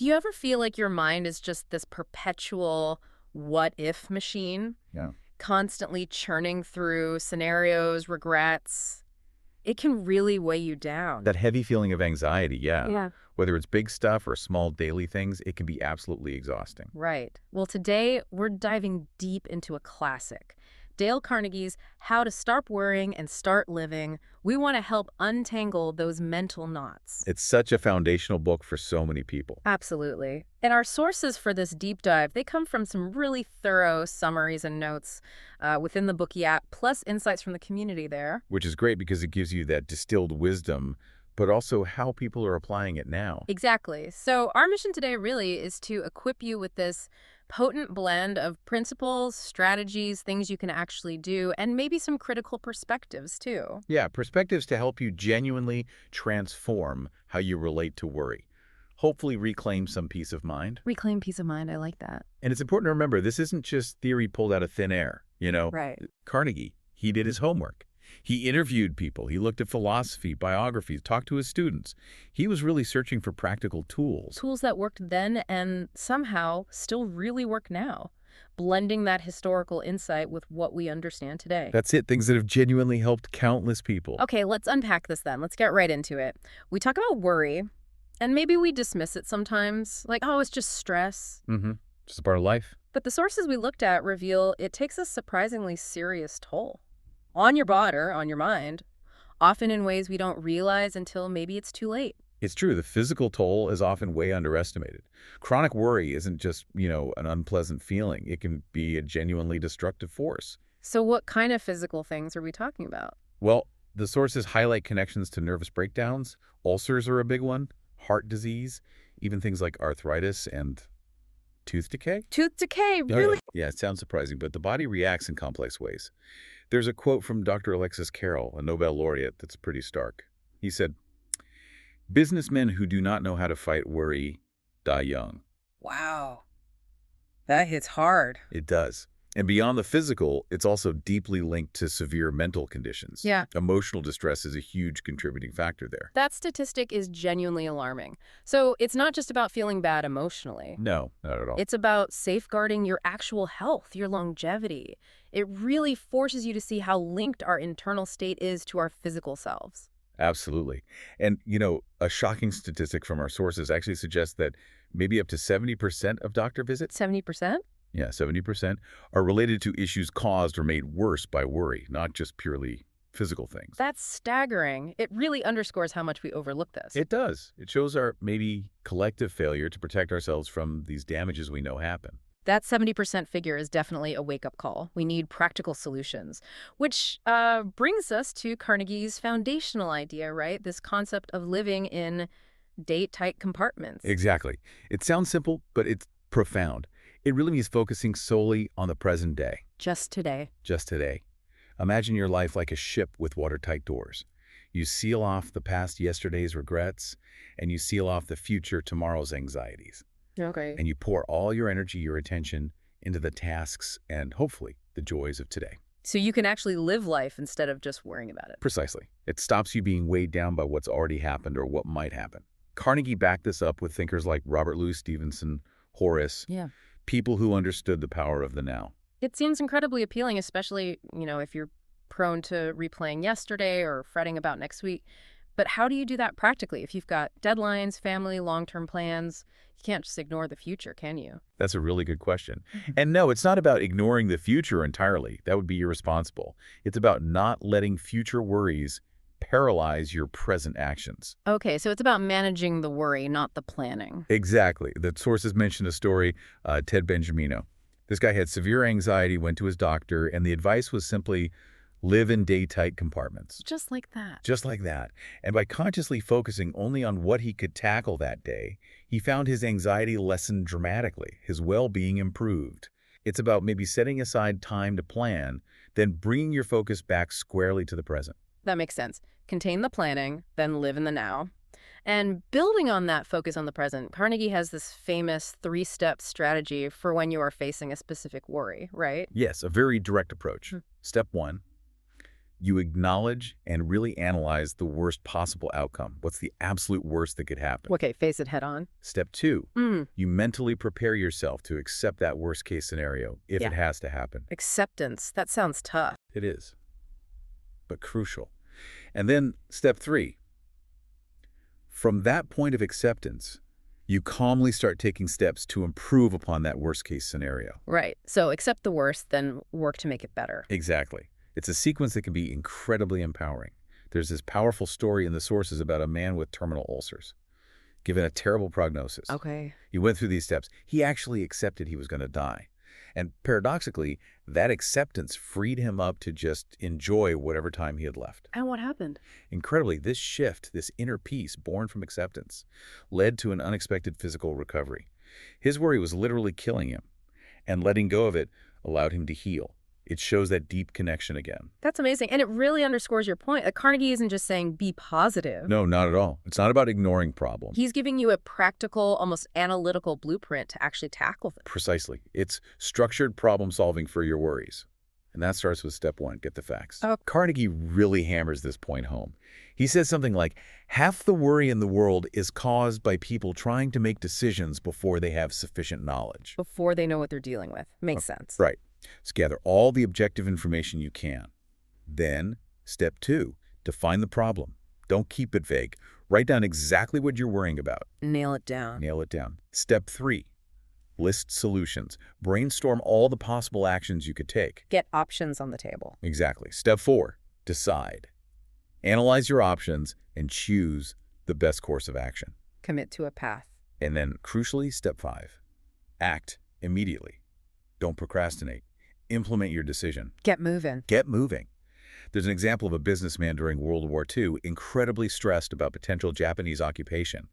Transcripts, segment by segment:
Do you ever feel like your mind is just this perpetual what if machine, Yeah. constantly churning through scenarios, regrets? It can really weigh you down. That heavy feeling of anxiety, yeah. Yeah. Whether it's big stuff or small daily things, it can be absolutely exhausting. Right. Well, today we're diving deep into a classic. Dale Carnegie's How to Stop Worrying and Start Living. We want to help untangle those mental knots. It's such a foundational book for so many people, Absolutely. And our sources for this deep dive, they come from some really thorough summaries and notes within the Bookie app, plus insights from the community there. which is great because it gives you that distilled wisdom, but also how people are applying it now. Exactly. So our mission today really is to equip you with this potent blend of principles, strategies, things you can actually do, and maybe some critical perspectives too. Yeah, perspectives to help you genuinely transform how you relate to worry. Hopefully reclaim some peace of mind. Reclaim peace of mind. I like that. And it's important to remember, this isn't just theory pulled out of thin air. Right. Carnegie, he did his homework. He interviewed people. He looked at philosophy, biographies, talked to his students. He was really searching for practical tools. Tools that worked then and somehow still really work now, blending that historical insight with what we understand today. That's it, things that have genuinely helped countless people. Okay, let's unpack this then. Let's get right into it. We talk about worry, and maybe we dismiss it sometimes, like, oh, it's just stress. Just a part of life. But the sources we looked at reveal it takes a surprisingly serious toll on your body, on your mind, often in ways we don't realize until maybe it's too late. It's true, the physical toll is often way underestimated. Chronic worry isn't just, an unpleasant feeling. It can be a genuinely destructive force. So what kind of physical things are we talking about? Well, the sources highlight connections to nervous breakdowns. Ulcers are a big one, heart disease, even things like arthritis and tooth decay. Tooth decay, Oh, yeah. really? Yeah, it sounds surprising, but the body reacts in complex ways. There's a quote from Dr. Alexis Carrel, a Nobel laureate, that's pretty stark. He said, "Businessmen who do not know how to fight worry die young." Wow. That hits hard. It does. And beyond the physical, it's also deeply linked to severe mental conditions. Yeah. Emotional distress is a huge contributing factor there. That statistic is genuinely alarming. So it's not just about feeling bad emotionally. No, not at all. It's about safeguarding your actual health, your longevity. It really forces you to see how linked our internal state is to our physical selves. Absolutely. And, a shocking statistic from our sources actually suggests that maybe up to 70% of doctor visits, 70%? yeah, 70%, are related to issues caused or made worse by worry, not just purely physical things. That's staggering. It really underscores how much we overlook this. It does. It shows our maybe collective failure to protect ourselves from these damages we know happen. That 70% figure is definitely a wake-up call. We need practical solutions, which brings us to Carnegie's foundational idea, right? This concept of living in date-tight compartments. Exactly. It sounds simple, but it's profound. It really means focusing solely on the present day, Just today. just today. Imagine your life like a ship with watertight doors. You seal off the past yesterday's regrets, and you seal off the future tomorrow's anxieties. Okay. And you pour all your energy, your attention into the tasks and hopefully the joys of today. So you can actually live life instead of just worrying about it. Precisely. It stops you being weighed down by what's already happened or what might happen. Carnegie backed this up with thinkers like Robert Louis Stevenson, Horace, Yeah. people who understood the power of the now. It seems incredibly appealing, especially, if you're prone to replaying yesterday or fretting about next week. But how do you do that practically? If you've got deadlines, family, long-term plans, you can't just ignore the future, can you? That's a really good question. And no, it's not about ignoring the future entirely. That would be irresponsible. It's about not letting future worries paralyze your present actions. Okay, so it's about managing the worry, not the planning. Exactly. The sources mentioned a story, Ted Benjamino. This guy had severe anxiety, went to his doctor, and the advice was simply live in day-tight compartments. Just like that. Just like that. And by consciously focusing only on what he could tackle that day, he found his anxiety lessened dramatically, his well-being improved. It's about maybe setting aside time to plan, then bringing your focus back squarely to the present. That makes sense. Contain the planning, then live in the now. And building on that focus on the present, Carnegie has this famous 3-step strategy for when you are facing a specific worry, right? Yes, a very direct approach. Step 1, You acknowledge and really analyze the worst possible outcome. What's the absolute worst that could happen? Okay, face it head on. Step 2, Mm, you mentally prepare yourself to accept that worst case scenario if yeah. it has to happen. Acceptance. That sounds tough. It is, but crucial. And then step 3, from that point of acceptance, you calmly start taking steps to improve upon that worst case scenario. Right. So accept the worst, then work to make it better. Exactly. It's a sequence that can be incredibly empowering. There's this powerful story in the sources about a man with terminal ulcers, given a terrible prognosis. Okay. He went through these steps. He actually accepted he was going to die. And paradoxically, that acceptance freed him up to just enjoy whatever time he had left. And what happened? Incredibly, this shift, this inner peace born from acceptance, led to an unexpected physical recovery. His worry was literally killing him, and letting go of it allowed him to heal. It shows that deep connection again. That's amazing. And it really underscores your point. Carnegie isn't just saying be positive. No, not at all. It's not about ignoring problems. He's giving you a practical, almost analytical blueprint to actually tackle them. Precisely. It's structured problem solving for your worries. And that starts with step 1, get the facts. Oh. Carnegie really hammers this point home. He says something like, half the worry in the world is caused by people trying to make decisions before they have sufficient knowledge. Before they know what they're dealing with. Makes sense. Right. So gather all the objective information you can. Then, step 2, define the problem. Don't keep it vague. Write down exactly what you're worrying about. Nail it down. Nail it down. Step 3, list solutions. Brainstorm all the possible actions you could take. Get options on the table. Exactly. Step 4, decide. Analyze your options and choose the best course of action. Commit to a path. And then, crucially, step 5, act immediately. Don't procrastinate. Implement your decision. Get moving. Get moving. There's an example of a businessman during World War II incredibly stressed about potential Japanese occupation.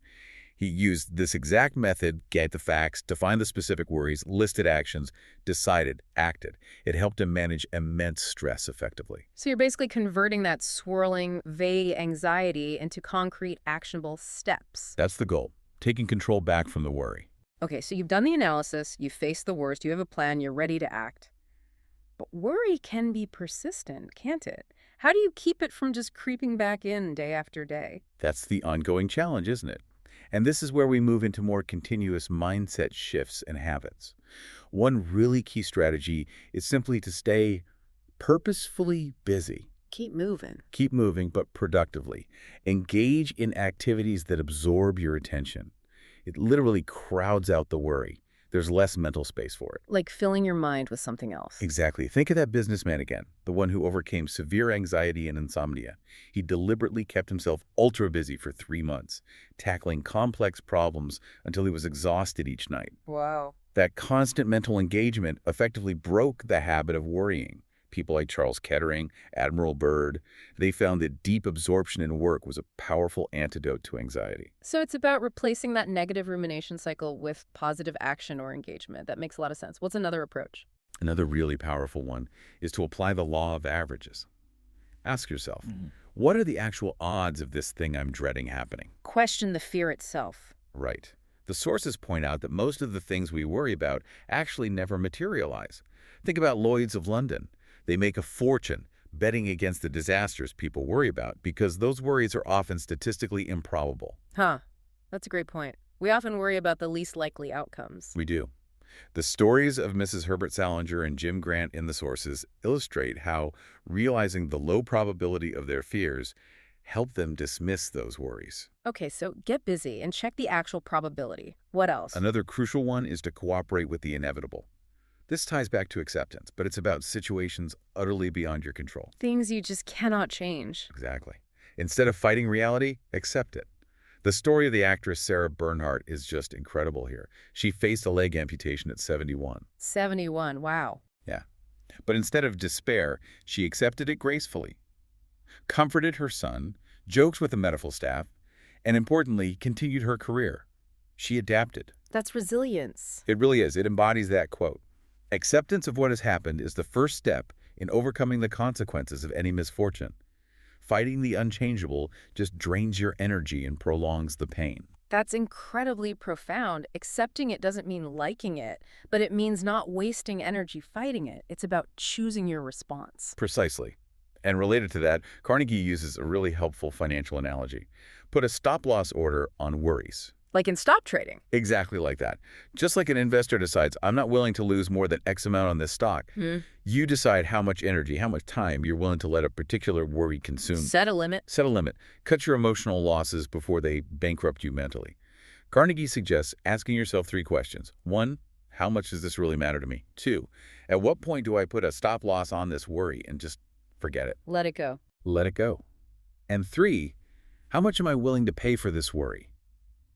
He used this exact method, get the facts, defined the specific worries, listed actions, decided, acted. It helped him manage immense stress effectively. So you're basically converting that swirling, vague anxiety into concrete, actionable steps. That's the goal, taking control back from the worry. Okay, so you've done the analysis, you've faced the worst, you have a plan, you're ready to act. But worry can be persistent, can't it? How do you keep it from just creeping back in day after day? That's the ongoing challenge, isn't it? And this is where we move into more continuous mindset shifts and habits. One really key strategy is simply to stay purposefully busy. Keep moving. Keep moving, but productively. Engage in activities that absorb your attention. It literally crowds out the worry. There's less mental space for it. Like filling your mind with something else. Exactly. Think of that businessman again, the one who overcame severe anxiety and insomnia. He deliberately kept himself ultra busy for 3 months, tackling complex problems until he was exhausted each night. Wow. That constant mental engagement effectively broke the habit of worrying. People like Charles Kettering, Admiral Byrd, they found that deep absorption in work was a powerful antidote to anxiety. So it's about replacing that negative rumination cycle with positive action or engagement. That makes a lot of sense. What's another approach? Another really powerful one is to apply the law of averages. Ask yourself, what are the actual odds of this thing I'm dreading happening? Question the fear itself. Right. The sources point out that most of the things we worry about actually never materialize. Think about Lloyd's of London. They make a fortune betting against the disasters people worry about because those worries are often statistically improbable. Huh. That's a great point. We often worry about the least likely outcomes. We do. The stories of Mrs. Herbert Salinger and Jim Grant in the sources illustrate how realizing the low probability of their fears helped them dismiss those worries. Okay, so get busy and check the actual probability. What else? Another crucial one is to cooperate with the inevitable. This ties back to acceptance, but it's about situations utterly beyond your control. Things you just cannot change. Exactly. Instead of fighting reality, accept it. The story of the actress Sarah Bernhardt is just incredible here. She faced a leg amputation at 71. 71, wow. Yeah. But instead of despair, she accepted it gracefully, comforted her son, joked with the medical staff, and importantly, continued her career. She adapted. That's resilience. It really is. It embodies that quote. Acceptance of what has happened is the first step in overcoming the consequences of any misfortune. Fighting the unchangeable just drains your energy and prolongs the pain. That's incredibly profound. Accepting it doesn't mean liking it, but it means not wasting energy fighting it. It's about choosing your response. Precisely. And related to that, Carnegie uses a really helpful financial analogy. Put a stop-loss order on worries. Like in stop trading. Exactly like that. Just like an investor decides, I'm not willing to lose more than X amount on this stock, you decide how much energy, how much time you're willing to let a particular worry consume. Set a limit. Set a limit. Cut your emotional losses before they bankrupt you mentally. Carnegie suggests asking yourself 3 questions. 1, how much does this really matter to me? 2, at what point do I put a stop loss on this worry and just forget it? Let it go. Let it go. And 3, how much am I willing to pay for this worry?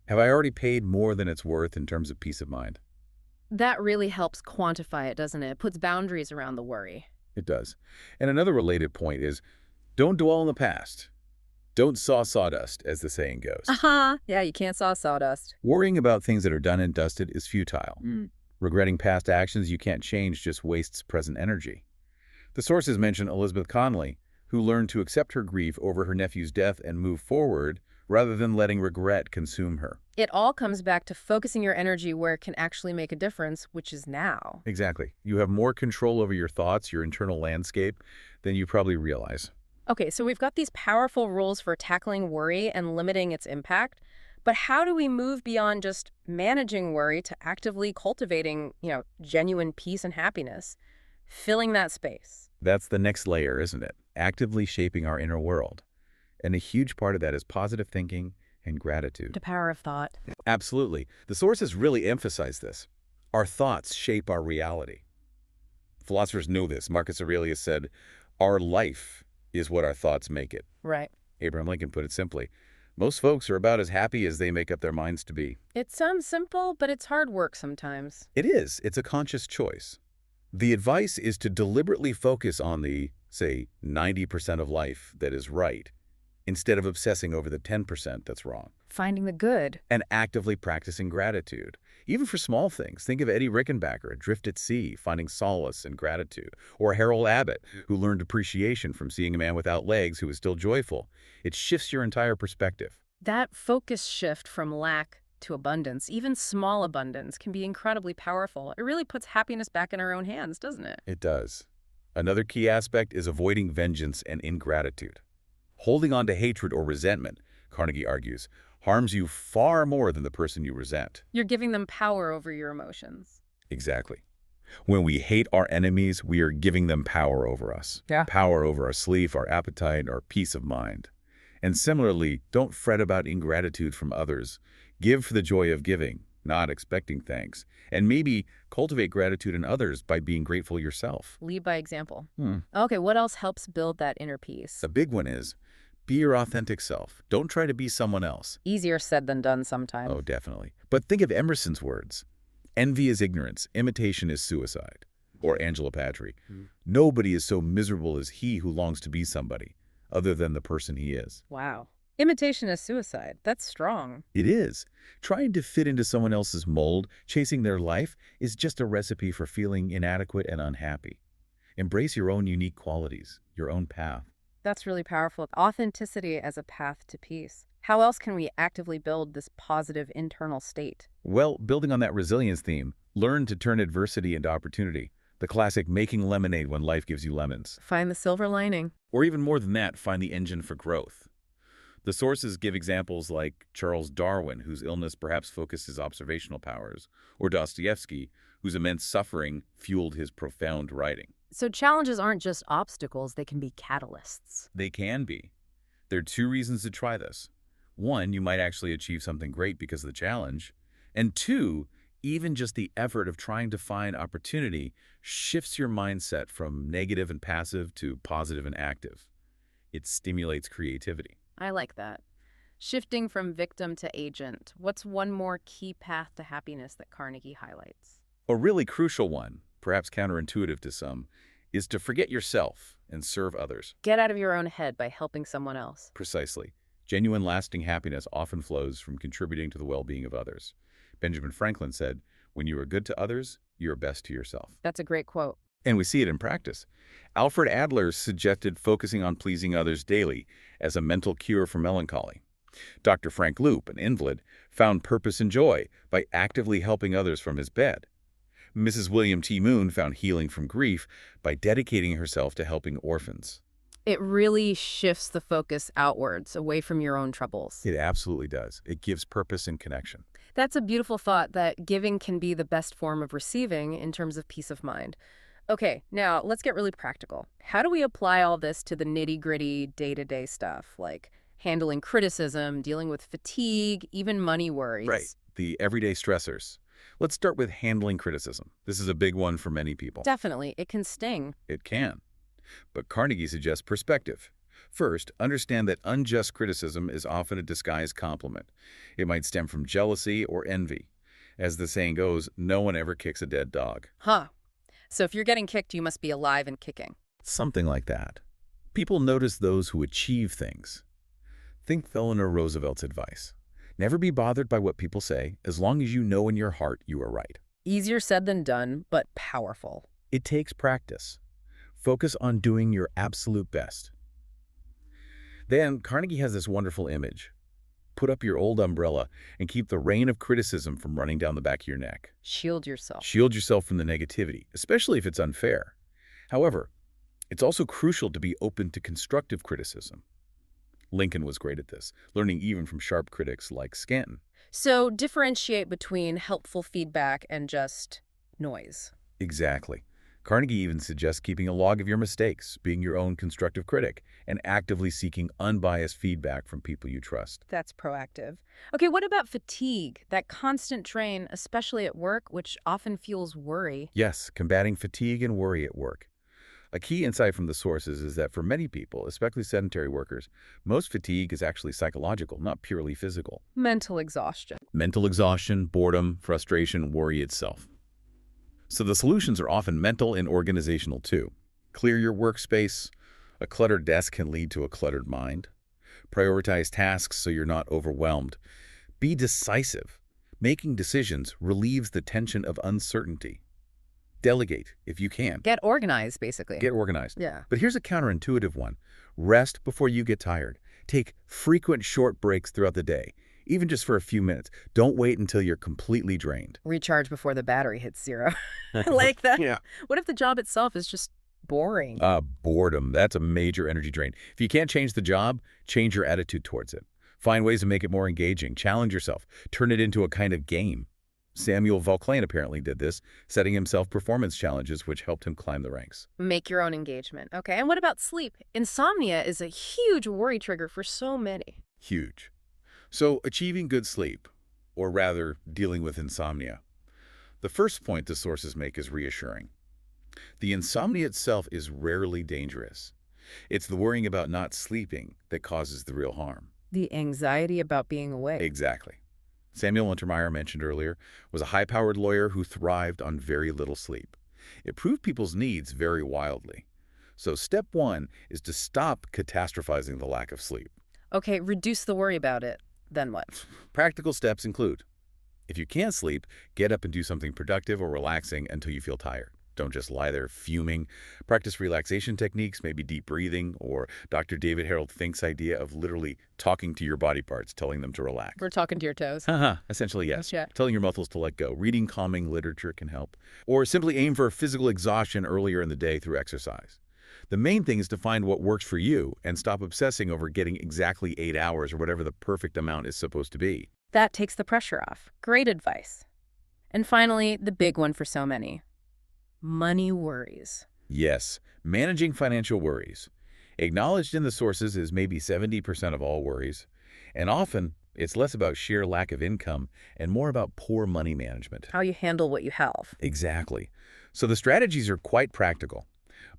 Have I already paid more than it's worth in terms of peace of mind? That really helps quantify it, doesn't it? It puts boundaries around the worry. It does. And another related point is, don't dwell on the past. Don't saw sawdust, as the saying goes. Yeah, you can't saw sawdust. Worrying about things that are done and dusted is futile. Regretting past actions you can't change just wastes present energy. The sources mention Elizabeth Conley, who learned to accept her grief over her nephew's death and move forward rather than letting regret consume her. It all comes back to focusing your energy where it can actually make a difference, which is now. Exactly. You have more control over your thoughts, your internal landscape, than you probably realize. Okay, so we've got these powerful rules for tackling worry and limiting its impact, but how do we move beyond just managing worry to actively cultivating, genuine peace and happiness, filling that space? That's the next layer, isn't it? Actively shaping our inner world. And a huge part of that is positive thinking and gratitude. The power of thought. Absolutely. The sources really emphasize this. Our thoughts shape our reality. Philosophers know this. Marcus Aurelius said, our life is what our thoughts make it. Right. Abraham Lincoln put it simply. Most folks are about as happy as they make up their minds to be. It sounds simple, but it's hard work sometimes. It is. It's a conscious choice. The advice is to deliberately focus on the, say, 90% of life that is right, instead of obsessing over the 10% that's wrong. Finding the good. And actively practicing gratitude. Even for small things. Think of Eddie Rickenbacker, Adrift at Sea, finding solace in gratitude. Or Harold Abbott, who learned appreciation from seeing a man without legs who was still joyful. It shifts your entire perspective. That focus shift from lack to abundance, even small abundance, can be incredibly powerful. It really puts happiness back in our own hands, doesn't it? It does. Another key aspect is avoiding vengeance and ingratitude. Holding on to hatred or resentment, Carnegie argues, harms you far more than the person you resent. You're giving them power over your emotions. Exactly. When we hate our enemies, we are giving them power over us. Yeah. Power over our sleep, our appetite, our peace of mind. And similarly, don't fret about ingratitude from others. Give for the joy of giving, not expecting thanks. And maybe cultivate gratitude in others by being grateful yourself. Lead by example. Okay, what else helps build that inner peace? The big one is, be your authentic self. Don't try to be someone else. Easier said than done sometimes. Oh, definitely. But think of Emerson's words. Envy is ignorance. Imitation is suicide. Or Angela Patry. Nobody is so miserable as he who longs to be somebody, other than the person he is. Wow. Imitation is suicide. That's strong. It is. Trying to fit into someone else's mold, chasing their life, is just a recipe for feeling inadequate and unhappy. Embrace your own unique qualities, your own path. That's really powerful. Authenticity as a path to peace. How else can we actively build this positive internal state? Well, building on that resilience theme, learn to turn adversity into opportunity. The classic making lemonade when life gives you lemons. Find the silver lining. Or even more than that, find the engine for growth. The sources give examples like Charles Darwin, whose illness perhaps focused his observational powers, or Dostoevsky, whose immense suffering fueled his profound writing. So challenges aren't just obstacles, they can be catalysts. They can be. There are 2 reasons to try this. 1, you might actually achieve something great because of the challenge. And 2, even just the effort of trying to find opportunity shifts your mindset from negative and passive to positive and active. It stimulates creativity. I like that. Shifting from victim to agent. What's one more key path to happiness that Carnegie highlights? A really crucial one, perhaps counterintuitive to some, is to forget yourself and serve others. Get out of your own head by helping someone else. Precisely. Genuine lasting happiness often flows from contributing to the well-being of others. Benjamin Franklin said, when you are good to others, you are best to yourself. That's a great quote. And we see it in practice. Alfred Adler suggested focusing on pleasing others daily as a mental cure for melancholy. Dr. Frank Loop, an invalid, found purpose and joy by actively helping others from his bed. Mrs. William T. Moon found healing from grief by dedicating herself to helping orphans. It really shifts the focus outwards, away from your own troubles. It absolutely does. It gives purpose and connection. That's a beautiful thought that giving can be the best form of receiving in terms of peace of mind. Okay, now let's get really practical. How do we apply all this to the nitty-gritty day-to-day stuff, like handling criticism, dealing with fatigue, even money Right. worries? The everyday stressors. Let's start with handling criticism. This is a big one for many people. Definitely, it can sting. It can. But Carnegie suggests perspective. First, understand that unjust criticism is often a disguised compliment. It might stem from jealousy or envy. As the saying goes, no one ever kicks a dead dog. Huh. So if you're getting kicked, you must be alive and kicking. Something like that. People notice those who achieve things. Think Eleanor Roosevelt's advice. Never be bothered by what people say, as long as you know in your heart you are right. Easier said than done, but powerful. It takes practice. Focus on doing your absolute best. Then, Carnegie has this wonderful image. Put up your old umbrella and keep the rain of criticism from running down the back of your neck. Shield yourself. Shield yourself from the negativity, especially if it's unfair. However, it's also crucial to be open to constructive criticism. Lincoln was great at this, learning even from sharp critics like Stanton. So differentiate between helpful feedback and just noise. Exactly. Carnegie even suggests keeping a log of your mistakes, being your own constructive critic, and actively seeking unbiased feedback from people you trust. That's proactive. Okay, what about fatigue? That constant drain, especially at work, which often fuels worry. Yes, combating fatigue and worry at work. A key insight from the sources is that for many people, especially sedentary workers, most fatigue is actually psychological, not purely physical. Mental exhaustion. Mental exhaustion, boredom, frustration, worry itself. So the solutions are often mental and organizational too. Clear your workspace. A cluttered desk can lead to a cluttered mind. Prioritize tasks so you're not overwhelmed. Be decisive. Making decisions relieves the tension of uncertainty. Delegate if you can. Get organized, basically. Get organized. Yeah. But here's a counterintuitive one. Rest before you get tired. Take frequent short breaks throughout the day, even just for a few minutes. Don't wait until you're completely drained. Recharge before the battery hits zero. I like that. Yeah. What if the job itself is just boring? Boredom. That's a major energy drain. If you can't change the job, change your attitude towards it. Find ways to make it more engaging. Challenge yourself. Turn it into a kind of game. Samuel Vauquelin apparently did this, setting himself performance challenges which helped him climb the ranks. Make your own engagement. Okay, and what about sleep? Insomnia is a huge worry trigger for so many. Huge. So achieving good sleep, or rather dealing with insomnia. The first point the sources make is reassuring. The insomnia itself is rarely dangerous. It's the worrying about not sleeping that causes the real harm. The anxiety about being awake. Exactly. Samuel Untermeyer, mentioned earlier, was a high-powered lawyer who thrived on very little sleep. It proved people's needs vary wildly. So step one is to stop catastrophizing the lack of sleep. Okay, reduce the worry about it. Then what? Practical steps include, if you can't sleep, get up and do something productive or relaxing until you feel tired. Don't just lie there fuming. Practice relaxation techniques, maybe deep breathing, or Dr. David Harold Fink's idea of literally talking to your body parts, telling them to relax. We're talking to your toes. Essentially, yes. Yeah. Telling your muscles to let go. Reading calming literature can help. Or simply aim for physical exhaustion earlier in the day through exercise. The main thing is to find what works for you and stop obsessing over getting exactly 8 hours or whatever the perfect amount is supposed to be. That takes the pressure off. Great advice. And finally, the big one for so many. Money worries. Yes, managing financial worries. Acknowledged in the sources is maybe 70% of all worries. And often, it's less about sheer lack of income and more about poor money management. How you handle what you have. Exactly. So the strategies are quite practical.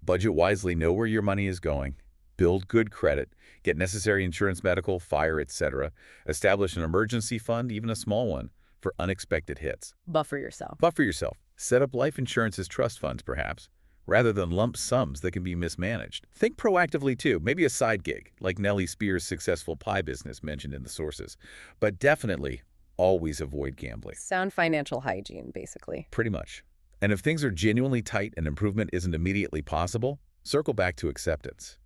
Budget wisely, know where your money is going. Build good credit. Get necessary insurance, medical, fire, etc. Establish an emergency fund, even a small one, for unexpected hits. Buffer yourself. Buffer yourself. Set up life insurance as trust funds, perhaps, rather than lump sums that can be mismanaged. Think proactively, too. Maybe a side gig, like Nellie Spears' successful pie business mentioned in the sources. But definitely, always avoid gambling. Sound financial hygiene, basically. Pretty much. And if things are genuinely tight and improvement isn't immediately possible, circle back to acceptance.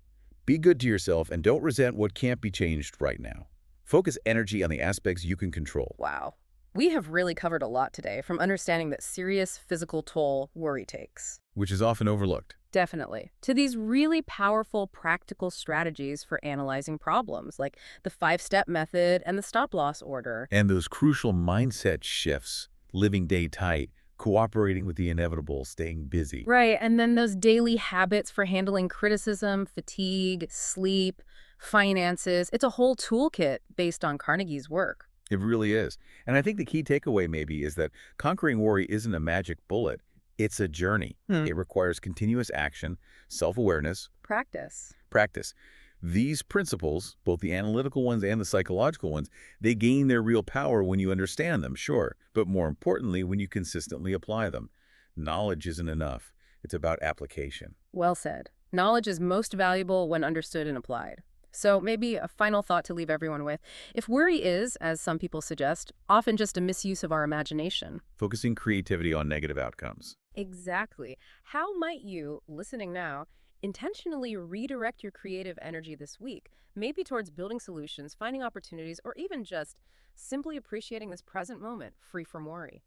Be good to yourself and don't resent what can't be changed right now. Focus energy on the aspects you can control. Wow. We have really covered a lot today, from understanding that serious physical toll worry takes. which is often overlooked. Definitely. To these really powerful practical strategies for analyzing problems, like the five-step method and the stop-loss order. And those crucial mindset shifts, living day tight, cooperating with the inevitable, staying busy. Right, and then those daily habits for handling criticism, fatigue, sleep, finances. It's a whole toolkit based on Carnegie's work. It really is. And I think the key takeaway maybe is that conquering worry isn't a magic bullet. It's a journey. It requires continuous action, self-awareness, Practice. practice. These principles, both the analytical ones and the psychological ones, they gain their real power when you understand them, sure, but more importantly, when you consistently apply them. Knowledge isn't enough. It's about application. Well said. Knowledge is most valuable when understood and applied. So maybe a final thought to leave everyone with. If worry is, as some people suggest, often just a misuse of our imagination. Focusing creativity on negative outcomes. Exactly. How might you, listening now, intentionally redirect your creative energy this week, maybe towards building solutions, finding opportunities, or even just simply appreciating this present moment, free from worry?